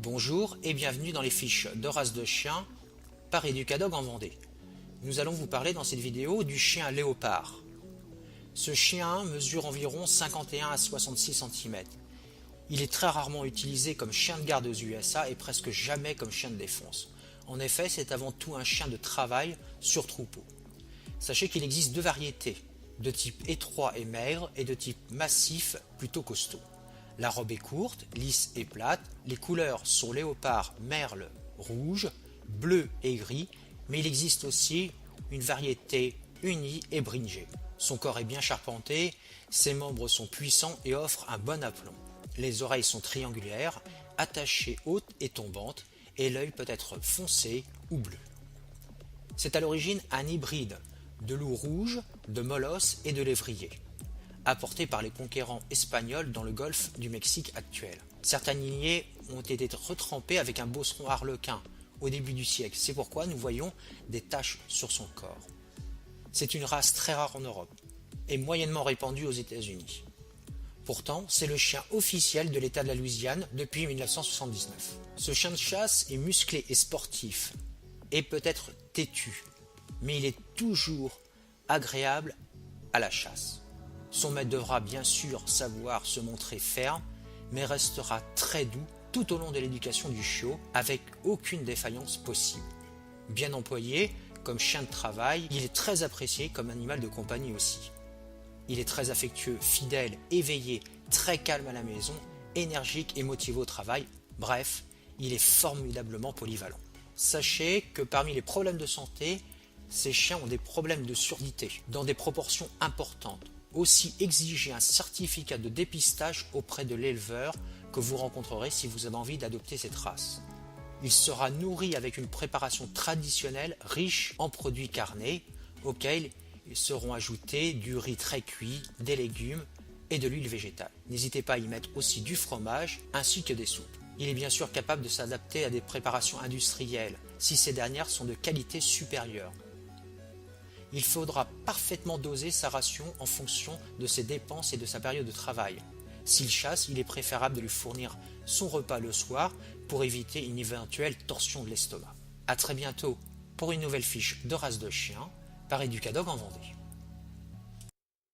Bonjour et bienvenue dans les fiches de race de chien par Educadog en Vendée. Nous allons vous parler dans cette vidéo du chien léopard. Ce chien mesure environ 51 à 66 cm. Il est très rarement utilisé comme chien de garde aux USA et presque jamais comme chien de défense. En effet, c'est avant tout un chien de travail sur troupeau. Sachez qu'il existe deux variétés, de type étroit et maigre et de type massif plutôt costaud. La robe est courte, lisse et plate, les couleurs sont léopard, merle, rouge, bleu et gris, mais il existe aussi une variété unie et bringée. Son corps est bien charpenté, ses membres sont puissants et offrent un bon aplomb. Les oreilles sont triangulaires, attachées hautes et tombantes, et l'œil peut être foncé ou bleu. C'est à l'origine un hybride de loup rouge, de molosse et de lévrier, apporté par les conquérants espagnols dans le golfe du Mexique actuel. Certaines lignées ont été retrempées avec un bosseron arlequin au début du siècle. C'est pourquoi nous voyons des taches sur son corps. C'est une race très rare en Europe et moyennement répandue aux États-Unis. Pourtant, c'est le chien officiel de l'État de la Louisiane depuis 1979. Ce chien de chasse est musclé et sportif et peut être têtu, mais il est toujours agréable à la chasse. Son maître devra bien sûr savoir se montrer ferme, mais restera très doux tout au long de l'éducation du chiot, avec aucune défaillance possible. Bien employé comme chien de travail, il est très apprécié comme animal de compagnie aussi. Il est très affectueux, fidèle, éveillé, très calme à la maison, énergique et motivé au travail. Bref, il est formidablement polyvalent. Sachez que parmi les problèmes de santé, ces chiens ont des problèmes de surdité dans des proportions importantes. Aussi, exigez un certificat de dépistage auprès de l'éleveur que vous rencontrerez si vous avez envie d'adopter cette race. Il sera nourri avec une préparation traditionnelle riche en produits carnés, auxquels ils seront ajoutés du riz très cuit, des légumes et de l'huile végétale. N'hésitez pas à y mettre aussi du fromage ainsi que des soupes. Il est bien sûr capable de s'adapter à des préparations industrielles si ces dernières sont de qualité supérieure. Il faudra parfaitement doser sa ration en fonction de ses dépenses et de sa période de travail. S'il chasse, il est préférable de lui fournir son repas le soir pour éviter une éventuelle torsion de l'estomac. A très bientôt pour une nouvelle fiche de race de chien par Educadog en Vendée.